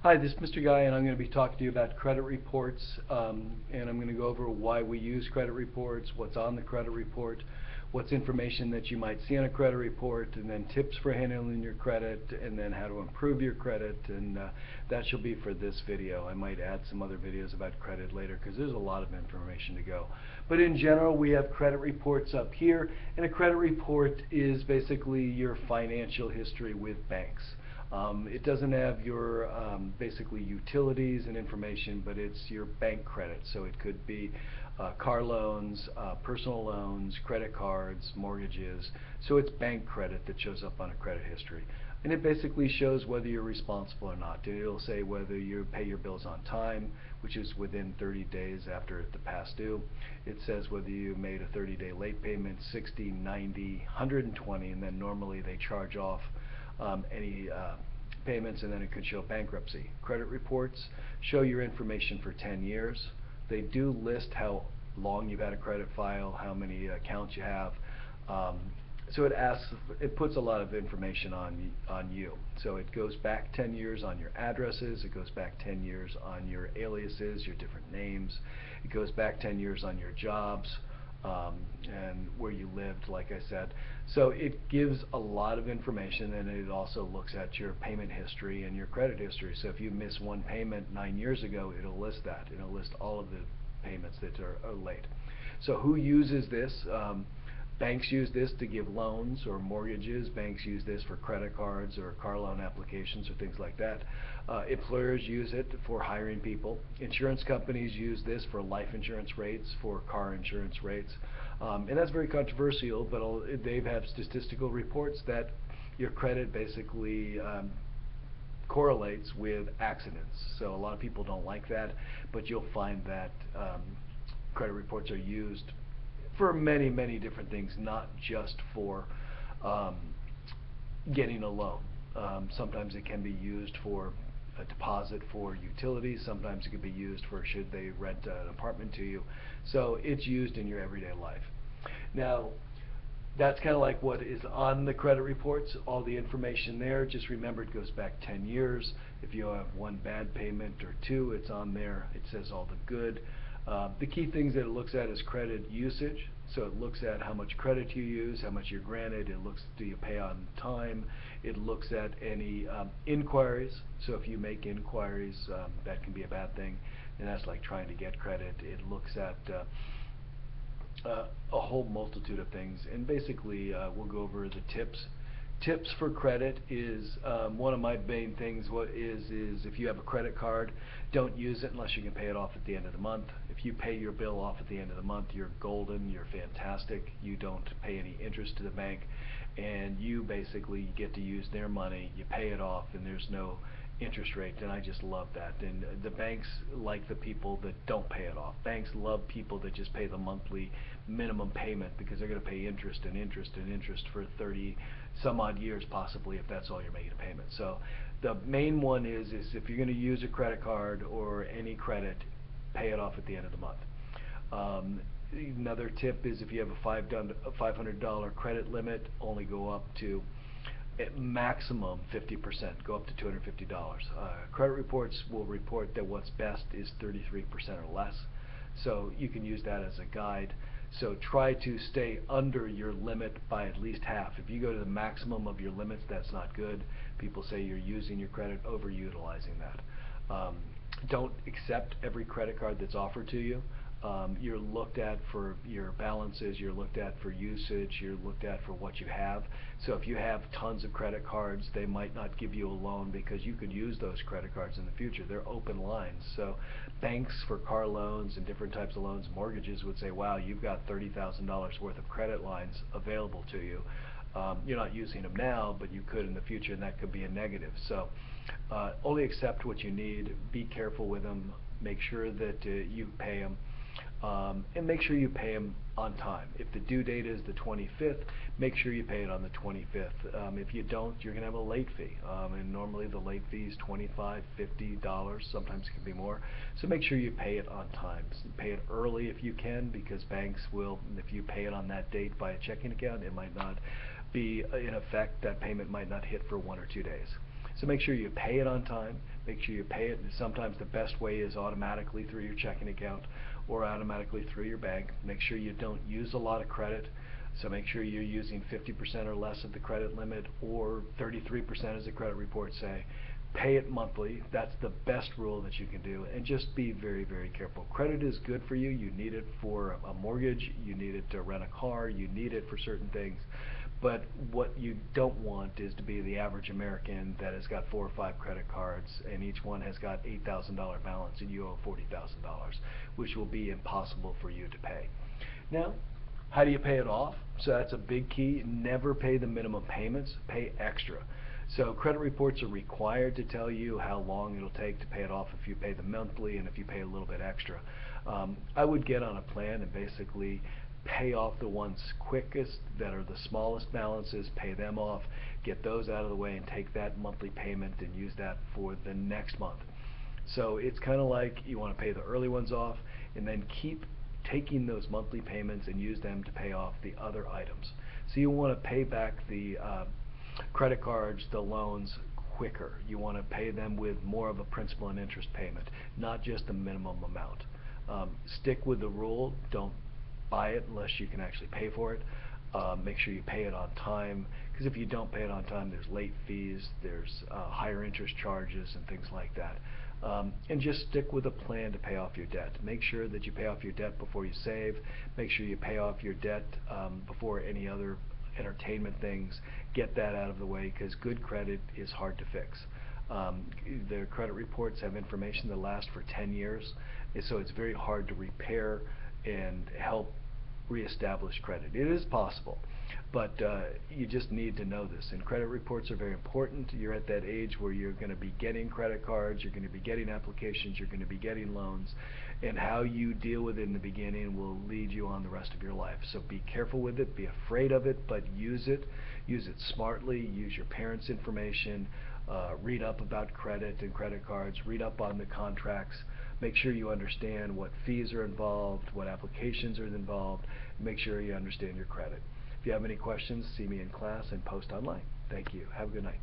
Hi, this is Mr. Guy, and I'm going to be talking to you about credit reports, and I'm going to go over why we use credit reports, what's on the credit report, what's information that you might see on a credit report, and then tips for handling your credit, and then how to improve your credit, and that shall be for this video. I might add some other videos about credit later because there's a lot of information to go. But in general, we have credit reports up here, and a credit report is basically your financial history with banks. It doesn't have your basically utilities and information, but it's your bank credit. So it could be car loans, personal loans, credit cards, mortgages. So it's bank credit that shows up on a credit history. And it basically shows whether you're responsible or not. It'll say whether you pay your bills on time, which is within 30 days after the past due. It says whether you made a 30-day late payment, 60, 90, 120, and then normally they charge off any payments, and then it could show bankruptcy. Credit reports show your information for 10 years. They do list how long you've had a credit file, how many accounts you have. So it puts a lot of information on you. So it goes back 10 years on your addresses, it goes back 10 years on your aliases, your different names. It goes back 10 years on your jobs, and where you lived, like I said. So it gives a lot of information, and it also looks at your payment history and your credit history. So if you miss one payment 9 years ago, it'll list that. It'll list all of the payments that are late. So who uses this? Banks use this to give loans or mortgages. Banks use this for credit cards or car loan applications or things like that. Employers use it for hiring people. Insurance companies use this for life insurance rates, for car insurance rates. And that's very controversial, but they've had statistical reports that your credit basically correlates with accidents. So a lot of people don't like that, but you'll find that credit reports are used for many, many different things, not just for getting a loan. Sometimes it can be used for a deposit for utilities. Sometimes it could be used for should they rent an apartment to you. So it's used in your everyday life. Now, that's kind of like what is on the credit reports, all the information there. Just remember, it goes back 10 years. If you have one bad payment or two, it's on there. It says all the good. The key things that it looks at is credit usage. So it looks at how much credit you use, how much you're granted. It looks, do you pay on time? It looks at any inquiries. So if you make inquiries, that can be a bad thing, and that's like trying to get credit. It looks at a whole multitude of things, and basically we'll go over the tips. Tips for credit is one of my main things. What is if you have a credit card, don't use it unless you can pay it off at the end of the month. If you pay your bill off at the end of the month, you're golden, you're fantastic. You don't pay any interest to the bank, and you basically get to use their money. You pay it off, and there's no interest rate, and I just love that. And the banks like the people that don't pay it off. Banks love people that just pay the monthly minimum payment, because they're going to pay interest and interest and interest for 30 some odd years possibly, if that's all you're making a payment. So the main one is if you're going to use a credit card or any credit, pay it off at the end of the month. Another tip is if you have a $500 credit limit, only go up to at maximum 50%, go up to $250. Credit reports will report that what's best is 33% or less, so you can use that as a guide. So try to stay under your limit by at least half. If you go to the maximum of your limits, that's not good. People say you're using your credit, overutilizing that. Don't accept every credit card that's offered to you. You're looked at for your balances, you're looked at for usage, you're looked at for what you have. So if you have tons of credit cards, they might not give you a loan because you could use those credit cards in the future. They're open lines. So banks for car loans and different types of loans, mortgages would say, wow, you've got $30,000 worth of credit lines available to you. You're not using them now, but you could in the future, and that could be a negative. So only accept what you need, be careful with them, make sure that you pay them. And make sure you pay them on time. If the due date is the 25th, make sure you pay it on the 25th. If you don't, you're going to have a late fee. And normally the late fee is $25, $50, sometimes it can be more. So make sure you pay it on time. Pay it early if you can, because banks will, if you pay it on that date by a checking account, it might not be in effect. That payment might not hit for 1 or 2 days. So make sure you pay it on time. Make sure you pay it. And sometimes the best way is automatically through your checking account or automatically through your bank. Make sure you don't use a lot of credit. So make sure you're using 50% or less of the credit limit, or 33% as the credit reports say. Pay it monthly. That's the best rule that you can do, and just be very, very careful. Credit is good for you. You need it for a mortgage. You need it to rent a car. You need it for certain things. But what you don't want is to be the average American that has got 4 or 5 credit cards, and each one has got $8,000 balance, and you owe $40,000, which will be impossible for you to pay. Now, how do you pay it off? So that's a big key. Never pay the minimum payments. Pay extra. So credit reports are required to tell you how long it'll take to pay it off if you pay the monthly and if you pay a little bit extra. I would get on a plan and basically pay off the ones quickest that are the smallest balances, pay them off, get those out of the way, and take that monthly payment and use that for the next month. So it's kind of like you want to pay the early ones off and then keep taking those monthly payments and use them to pay off the other items. So you want to pay back the credit cards, the loans quicker. You want to pay them with more of a principal and interest payment, not just the minimum amount. Stick with the rule. Don't buy it unless you can actually pay for it. Make sure you pay it on time, because if you don't pay it on time, there's late fees, there's higher interest charges and things like that. And just stick with a plan to pay off your debt. Make sure that you pay off your debt before you save. Make sure you pay off your debt before any other entertainment things. Get that out of the way, because good credit is hard to fix. The credit reports have information that lasts for 10 years, and so it's very hard to repair and help reestablish credit. It is possible, but you just need to know this, and credit reports are very important. You're at that age where you're going to be getting credit cards, you're going to be getting applications, you're going to be getting loans, and how you deal with it in the beginning will lead you on the rest of your life. So be careful with it, be afraid of it, but use it smartly. Use your parents' information, read up about credit and credit cards, read up on the contracts. Make sure you understand what fees are involved, what applications are involved. Make sure you understand your credit. If you have any questions, see me in class and post online. Thank you. Have a good night.